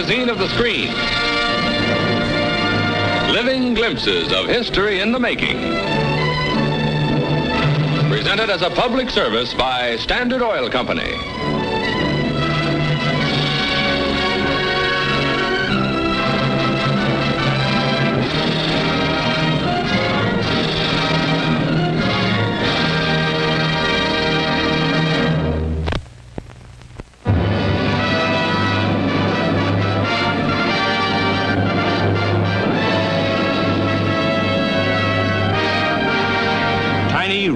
magazine of the screen. Living glimpses of history in the making. Presented as a public service by Standard Oil Company.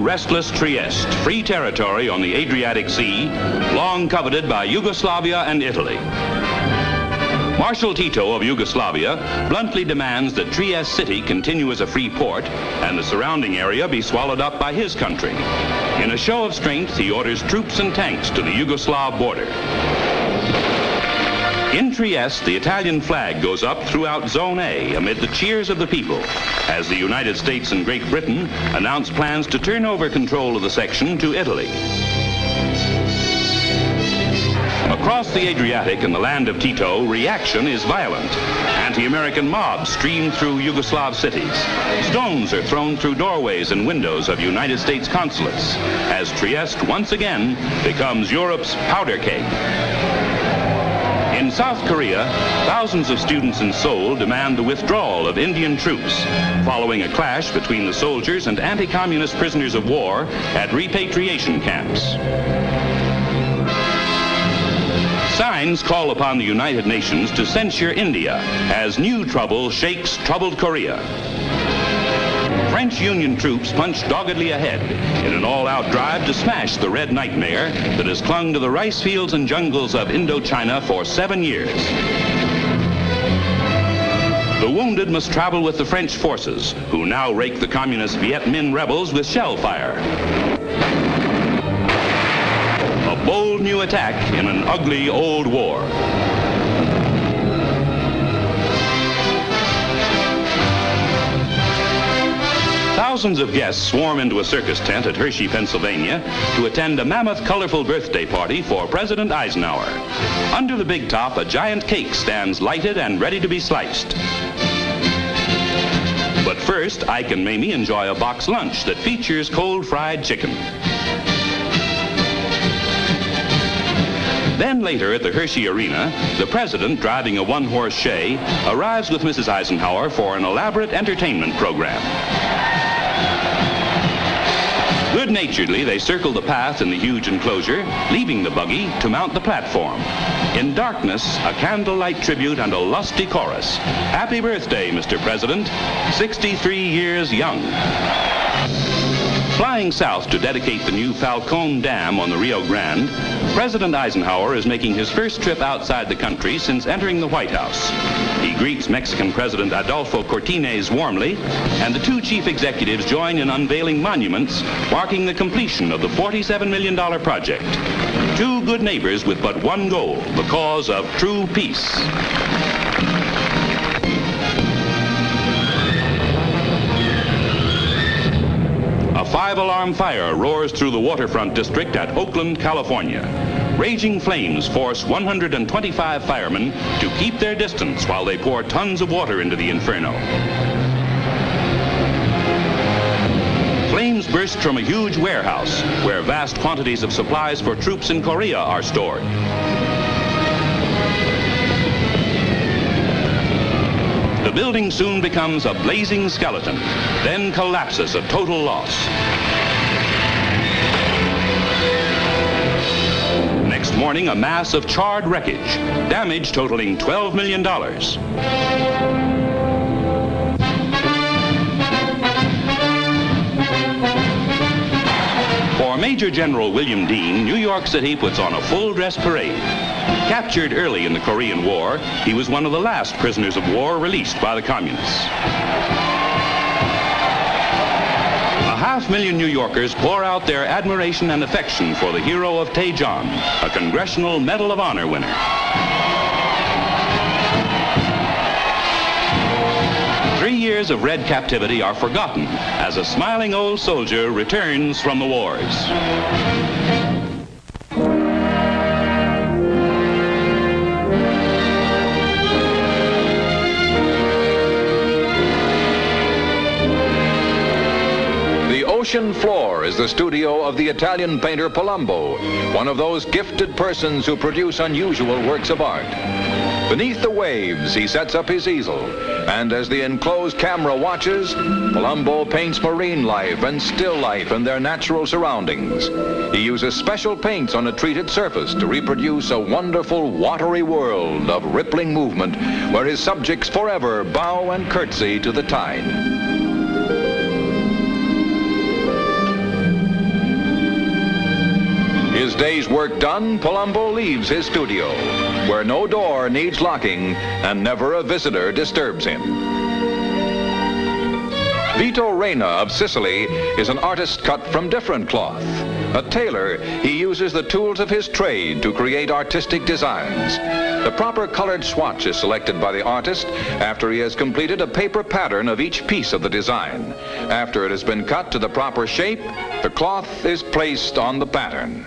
Restless Trieste, free territory on the Adriatic Sea, long coveted by Yugoslavia and Italy. Marshal Tito of Yugoslavia bluntly demands that Trieste city continue as a free port and the surrounding area be swallowed up by his country. In a show of strength, he orders troops and tanks to the Yugoslav border. In Trieste, the Italian flag goes up throughout Zone A amid the cheers of the people as the United States and Great Britain announce plans to turn over control of the section to Italy. Across the Adriatic in the land of Tito, reaction is violent. Anti-American mobs stream through Yugoslav cities. Stones are thrown through doorways and windows of United States consulates as Trieste once again becomes Europe's powder keg. In South Korea, thousands of students in Seoul demand the withdrawal of Indian troops following a clash between the soldiers and anti-communist prisoners of war at repatriation camps. Signs call upon the United Nations to censure India as new trouble shakes troubled Korea. French Union troops punch doggedly ahead in an all-out drive to smash the red nightmare that has clung to the rice fields and jungles of Indochina for 7 years. The wounded must travel with the French forces, who now rake the communist Viet Minh rebels with shell fire. A bold new attack in an ugly old war. Thousands of guests swarm into a circus tent at Hershey, Pennsylvania to attend a mammoth, colorful birthday party for President Eisenhower. Under the big top, a giant cake stands lighted and ready to be sliced. But first, Ike and Mamie enjoy a box lunch that features cold fried chicken. Then later at the Hershey Arena, the president, driving a one-horse shay, arrives with Mrs. Eisenhower for an elaborate entertainment program. Good-naturedly, they circle the path in the huge enclosure, leaving the buggy to mount the platform. In darkness, a candlelight tribute and a lusty chorus. Happy birthday, Mr. President, 63 years young. Flying south to dedicate the new Falcon Dam on the Rio Grande, President Eisenhower is making his first trip outside the country since entering the White House. He greets Mexican President Adolfo Cortines warmly, and the two chief executives join in unveiling monuments marking the completion of the $47 million project. Two good neighbors with but one goal, the cause of true peace. A 5-alarm fire roars through the waterfront district at Oakland, California. Raging flames force 125 firemen to keep their distance while they pour tons of water into the inferno. Flames burst from a huge warehouse where vast quantities of supplies for troops in Korea are stored. The building soon becomes a blazing skeleton, then collapses a total loss. Next morning, a mass of charred wreckage, damage totaling $12 million. For Major General William Dean, New York City puts on a full-dress parade. Captured early in the Korean War, he was one of the last prisoners of war released by the communists. 500,000 New Yorkers pour out their admiration and affection for the hero of Daejeon, a Congressional Medal of Honor winner. Years of red captivity are forgotten as a smiling old soldier returns from the wars. ocean floor is the studio of the Italian painter Palumbo, one of those gifted persons who produce unusual works of art. Beneath the waves, he sets up his easel, and as the enclosed camera watches, Palumbo paints marine life and still life in their natural surroundings. He uses special paints on a treated surface to reproduce a wonderful watery world of rippling movement where his subjects forever bow and curtsy to the tide. His day's work done, Palumbo leaves his studio, where no door needs locking and never a visitor disturbs him. Vito Reina of Sicily is an artist cut from different cloth. A tailor, he uses the tools of his trade to create artistic designs. The proper colored swatch is selected by the artist after he has completed a paper pattern of each piece of the design. After it has been cut to the proper shape, the cloth is placed on the pattern.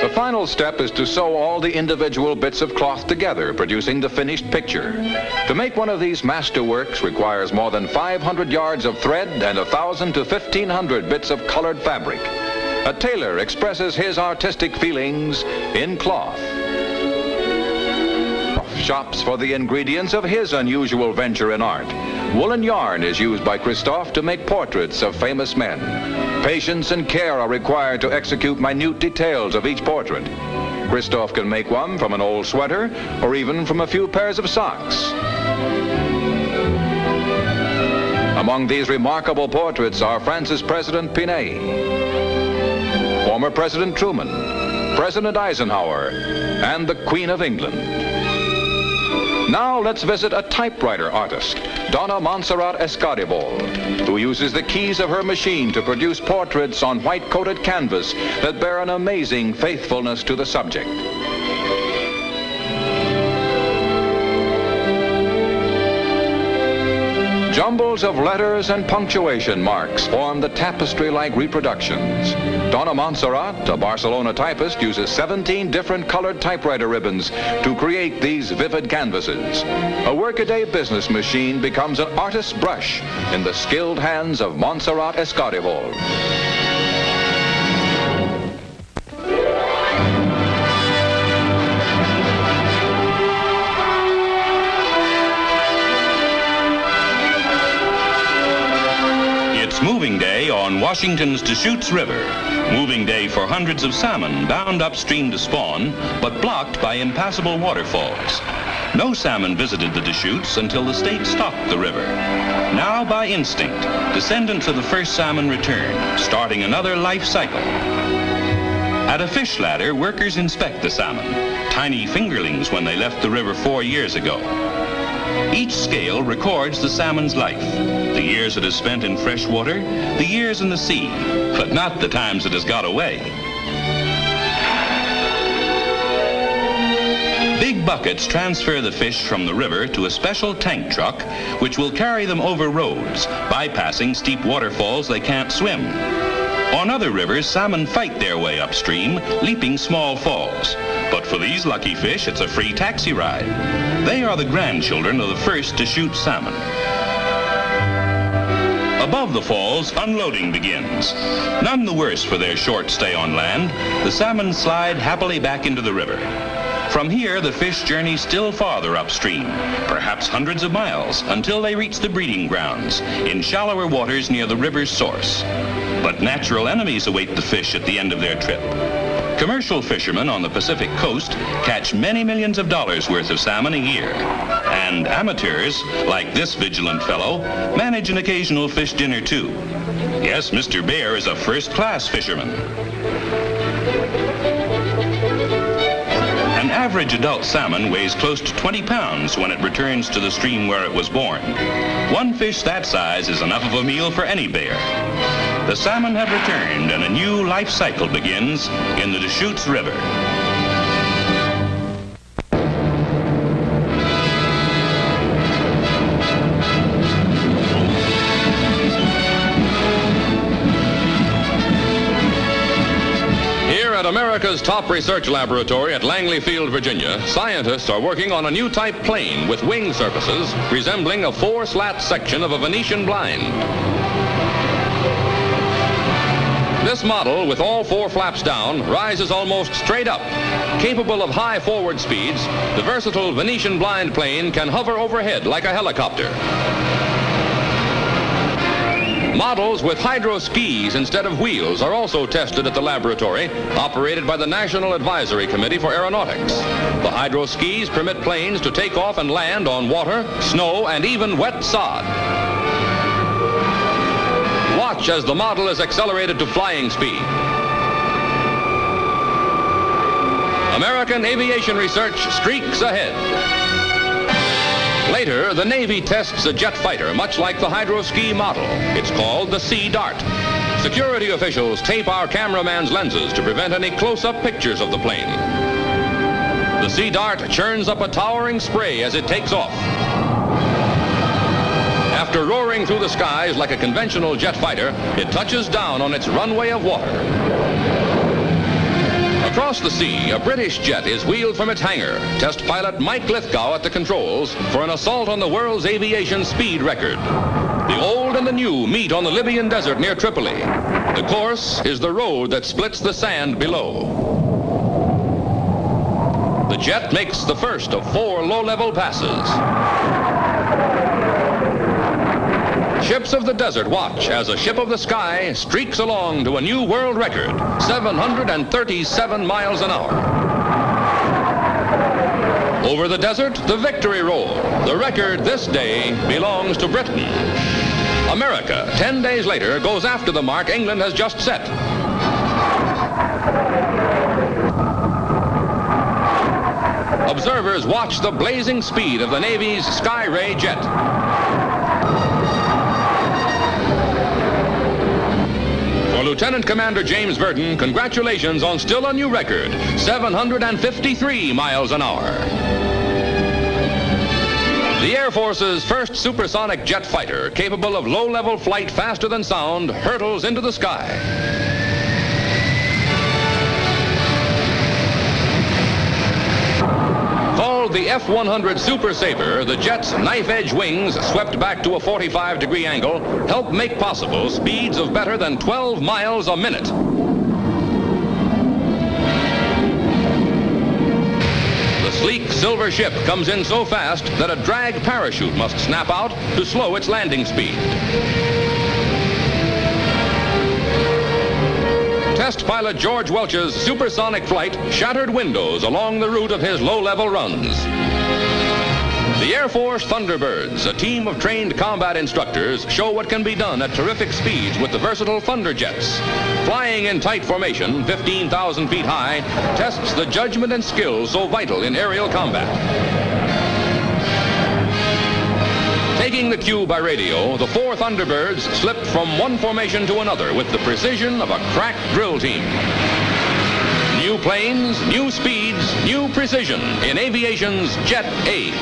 The final step is to sew all the individual bits of cloth together, producing the finished picture. To make one of these masterworks requires more than 500 yards of thread and 1,000 to 1,500 bits of colored fabric. A tailor expresses his artistic feelings in cloth. Shops for the ingredients of his unusual venture in art. Woolen yarn is used by Christophe to make portraits of famous men. Patience and care are required to execute minute details of each portrait. Christophe can make one from an old sweater or even from a few pairs of socks. Among these remarkable portraits are France's President Pinay, former President Truman, President Eisenhower, and the Queen of England. Now let's visit a typewriter artist, Donna Montserrat Escaribol, who uses the keys of her machine to produce portraits on white-coated canvas that bear an amazing faithfulness to the subject. Jumbles of letters and punctuation marks form the tapestry-like reproductions. Donna Montserrat, a Barcelona typist, uses 17 different colored typewriter ribbons to create these vivid canvases. A workaday business machine becomes an artist's brush in the skilled hands of Montserrat Escaribol. Moving day on Washington's Deschutes River. Moving day for hundreds of salmon bound upstream to spawn, but blocked by impassable waterfalls. No salmon visited the Deschutes until the state stopped the river. Now, by instinct, descendants of the first salmon return, starting another life cycle. At a fish ladder, workers inspect the salmon, tiny fingerlings when they left the river 4 years ago. Each scale records the salmon's life, the years it has spent in fresh water, the years in the sea, but not the times it has got away. Big buckets transfer the fish from the river to a special tank truck, which will carry them over roads, bypassing steep waterfalls they can't swim. On other rivers, salmon fight their way upstream, leaping small falls. But for these lucky fish, it's a free taxi ride. They are the grandchildren of the first to shoot salmon. Above the falls, unloading begins. None the worse for their short stay on land. The salmon slide happily back into the river. From here, the fish journey still farther upstream, perhaps hundreds of miles, until they reach the breeding grounds, in shallower waters near the river's source. But natural enemies await the fish at the end of their trip. Commercial fishermen on the Pacific coast catch many millions of dollars worth of salmon a year. And amateurs, like this vigilant fellow, manage an occasional fish dinner too. Yes, Mr. Bear is a first-class fisherman. An average adult salmon weighs close to 20 pounds when it returns to the stream where it was born. One fish that size is enough of a meal for any bear. The salmon have returned and a new life cycle begins in the Deschutes River. Here at America's America's top research laboratory at Langley Field, Virginia, scientists are working on a new type plane with wing surfaces resembling a four-slat section of a Venetian blind. This model, with all four flaps down, rises almost straight up. Capable of high forward speeds, the versatile Venetian blind plane can hover overhead like a helicopter. Models with hydro skis instead of wheels are also tested at the laboratory, operated by the National Advisory Committee for Aeronautics. The hydro skis permit planes to take off and land on water, snow, and even wet sod. Watch as the model is accelerated to flying speed. American aviation research streaks ahead. Later, the Navy tests a jet fighter much like the hydro-ski model. It's called the Sea Dart. Security officials tape our cameraman's lenses to prevent any close-up pictures of the plane. The Sea Dart churns up a towering spray as it takes off. After roaring through the skies like a conventional jet fighter, it touches down on its runway of water. Across the sea, a British jet is wheeled from its hangar. Test pilot Mike Lithgow at the controls for an assault on the world's aviation speed record. The old and the new meet on the Libyan desert near Tripoli. The course is the road that splits the sand below. The jet makes the first of 4 low-level passes. Ships of the desert watch as a ship of the sky streaks along to a new world record, 737 miles an hour. Over the desert, the victory roll. The record this day belongs to Britain. America, 10 days later, goes after the mark England has just set. Observers watch the blazing speed of the Navy's Skyray jet. For Lieutenant Commander James Burton, congratulations on still a new record, 753 miles an hour. The Air Force's first supersonic jet fighter, capable of low-level flight faster than sound, hurtles into the sky. Called the F-100 Super Sabre, the jet's knife-edge wings, swept back to a 45-degree angle, help make possible speeds of better than 12 miles a minute. The sleek silver ship comes in so fast that a drag parachute must snap out to slow its landing speed. Test pilot George Welch's supersonic flight shattered windows along the route of his low-level runs. The Air Force Thunderbirds, a team of trained combat instructors, show what can be done at terrific speeds with the versatile Thunderjets. Flying in tight formation, 15,000 feet high, tests the judgment and skill so vital in aerial combat. Taking the cue by radio, the 4 Thunderbirds slipped from one formation to another with the precision of a crack drill team. New planes, new speeds, new precision in aviation's jet age.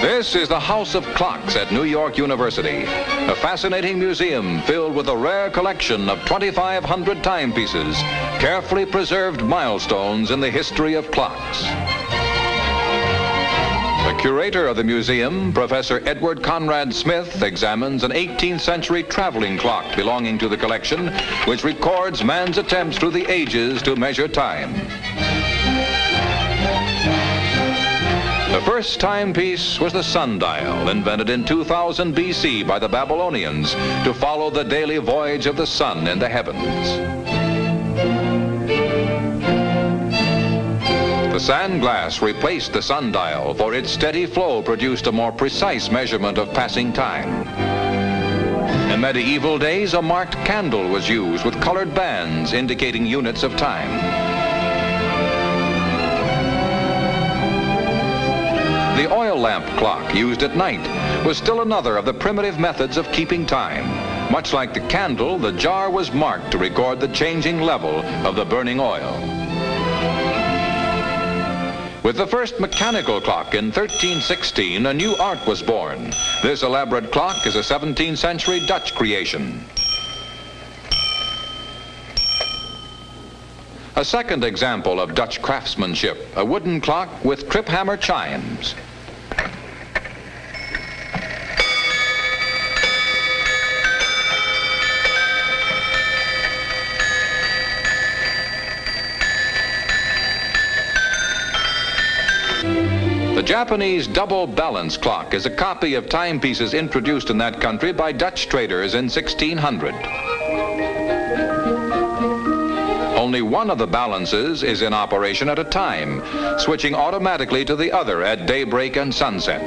This is the House of Clocks at New York University, a fascinating museum filled with a rare collection of 2,500 timepieces, carefully preserved milestones in the history of clocks. The curator of the museum, Professor Edward Conrad Smith, examines an 18th century traveling clock belonging to the collection, which records man's attempts through the ages to measure time. The first timepiece was the sundial, invented in 2000 BC by the Babylonians to follow the daily voyage of the sun in the heavens. The sand glass replaced the sundial, for its steady flow produced a more precise measurement of passing time. In medieval days, a marked candle was used with colored bands indicating units of time. The oil lamp clock used at night was still another of the primitive methods of keeping time. Much like the candle, the jar was marked to record the changing level of the burning oil. With the first mechanical clock in 1316, a new art was born. This elaborate clock is a 17th century Dutch creation. A second example of Dutch craftsmanship, a wooden clock with trip hammer chimes. The Japanese double balance clock is a copy of timepieces introduced in that country by Dutch traders in 1600. Only one of the balances is in operation at a time, switching automatically to the other at daybreak and sunset.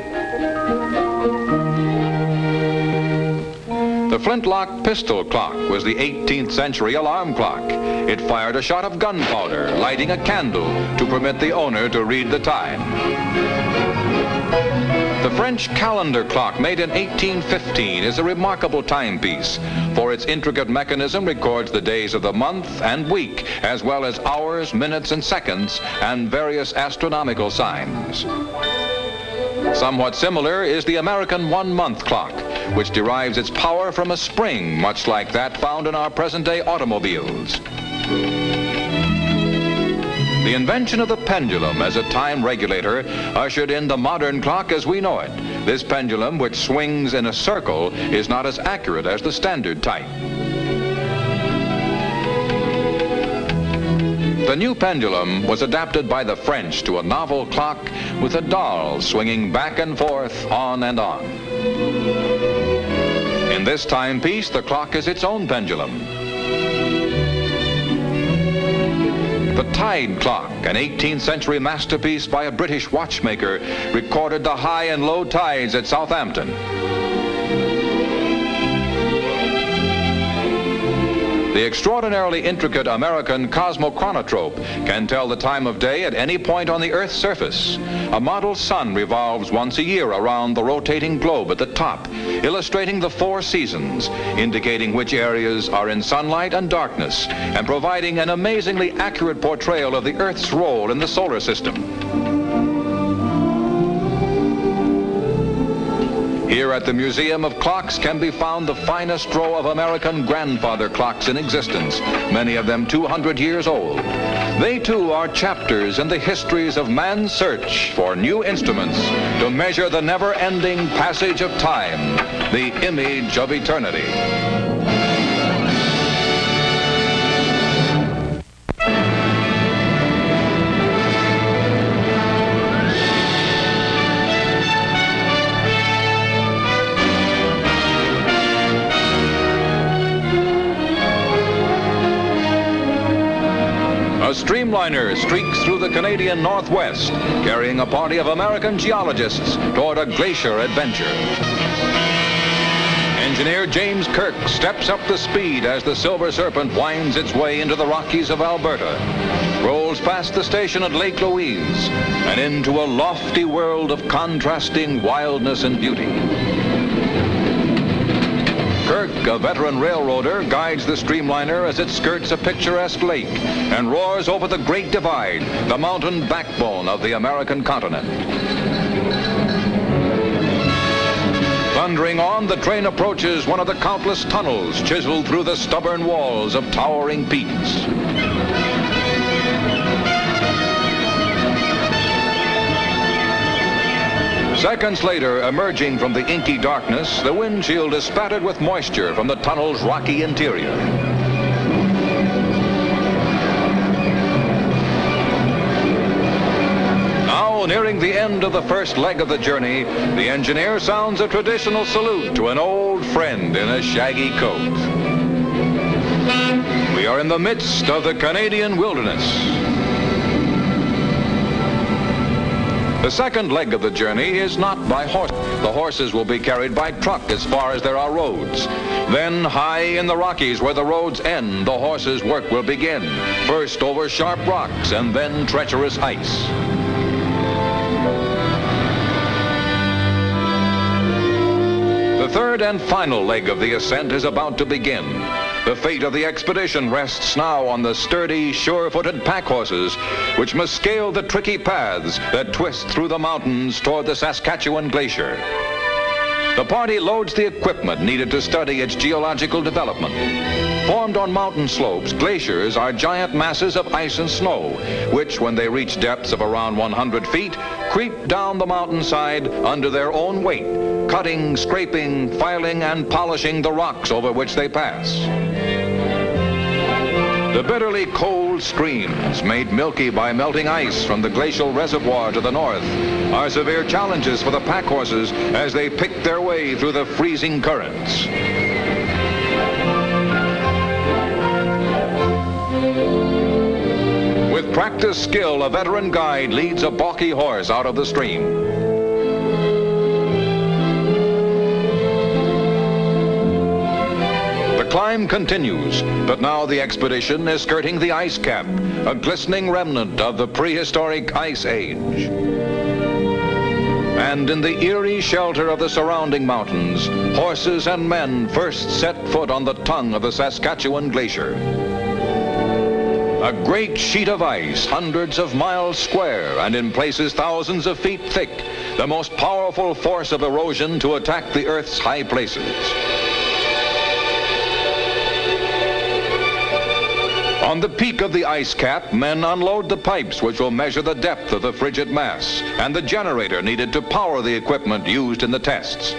The flintlock pistol clock was the 18th century alarm clock. It fired a shot of gunpowder, lighting a candle to permit the owner to read the time. The French calendar clock, made in 1815, is a remarkable timepiece, for its intricate mechanism records the days of the month and week, as well as hours, minutes, and seconds, and various astronomical signs. Somewhat similar is the American one-month clock, which derives its power from a spring, much like that found in our present-day automobiles. The invention of the pendulum as a time regulator ushered in the modern clock as we know it. This pendulum, which swings in a circle, is not as accurate as the standard type. The new pendulum was adapted by the French to a novel clock with a dial swinging back and forth, on and on. In this timepiece, the clock is its own pendulum. The Tide clock, an 18th century masterpiece by a British watchmaker, recorded the high and low tides at Southampton. The extraordinarily intricate American cosmochronotrope can tell the time of day at any point on the Earth's surface. A model sun revolves once a year around the rotating globe at the top, illustrating the 4 seasons, indicating which areas are in sunlight and darkness, and providing an amazingly accurate portrayal of the Earth's role in the solar system. Here at the Museum of Clocks can be found the finest row of American grandfather clocks in existence, many of them 200 years old. They too are chapters in the histories of man's search for new instruments to measure the never-ending passage of time, the image of eternity. A streamliner streaks through the Canadian Northwest, carrying a party of American geologists toward a glacier adventure. Engineer James Kirk steps up the speed as the Silver Serpent winds its way into the Rockies of Alberta, rolls past the station at Lake Louise, and into a lofty world of contrasting wildness and beauty. Kirk, a veteran railroader, guides the streamliner as it skirts a picturesque lake and roars over the Great Divide, the mountain backbone of the American continent. Thundering on, the train approaches one of the countless tunnels chiseled through the stubborn walls of towering peaks. Seconds later, emerging from the inky darkness, the windshield is spattered with moisture from the tunnel's rocky interior. Now, nearing the end of the first leg of the journey, the engineer sounds a traditional salute to an old friend in a shaggy coat. We are in the midst of the Canadian wilderness. The second leg of the journey is not by horse. The horses will be carried by truck as far as there are roads. Then, high in the Rockies where the roads end, the horses' work will begin. First over sharp rocks and then treacherous ice. The third and final leg of the ascent is about to begin. The fate of the expedition rests now on the sturdy, sure-footed pack horses, which must scale the tricky paths that twist through the mountains toward the Saskatchewan Glacier. The party loads the equipment needed to study its geological development. Formed on mountain slopes, glaciers are giant masses of ice and snow, which, when they reach depths of around 100 feet, creep down the mountainside under their own weight, cutting, scraping, filing, and polishing the rocks over which they pass. The bitterly cold streams, made milky by melting ice from the glacial reservoir to the north, are severe challenges for the pack horses as they pick their way through the freezing currents. With practiced skill, a veteran guide leads a balky horse out of the stream. The climb continues, but now the expedition is skirting the ice cap, a glistening remnant of the prehistoric ice age. And in the eerie shelter of the surrounding mountains, horses and men first set foot on the tongue of the Saskatchewan Glacier. A great sheet of ice, hundreds of miles square and in places thousands of feet thick, the most powerful force of erosion to attack the Earth's high places. On the peak of the ice cap, men unload the pipes which will measure the depth of the frigid mass and the generator needed to power the equipment used in the tests.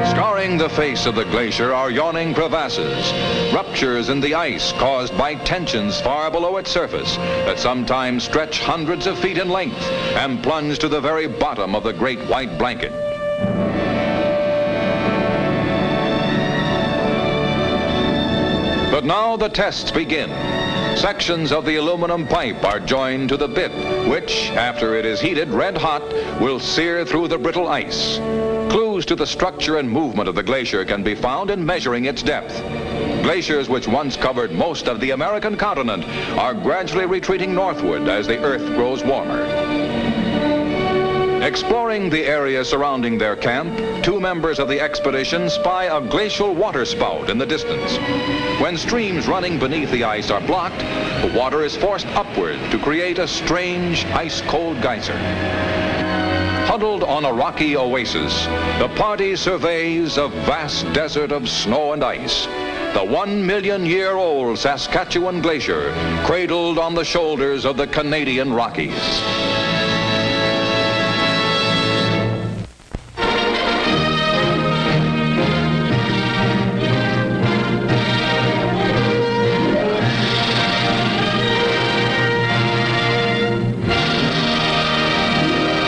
Scarring the face of the glacier are yawning crevasses, ruptures in the ice caused by tensions far below its surface that sometimes stretch hundreds of feet in length and plunge to the very bottom of the great white blanket. But now the tests begin. Sections of the aluminum pipe are joined to the bit, which, after it is heated red hot, will sear through the brittle ice. Clues to the structure and movement of the glacier can be found in measuring its depth. Glaciers which once covered most of the American continent are gradually retreating northward as the Earth grows warmer. Exploring the area surrounding their camp, two members of the expedition spy a glacial water spout in the distance. When streams running beneath the ice are blocked, the water is forced upward to create a strange, ice-cold geyser. Huddled on a rocky oasis, the party surveys a vast desert of snow and ice. The 1-million-year-old Saskatchewan Glacier, cradled on the shoulders of the Canadian Rockies.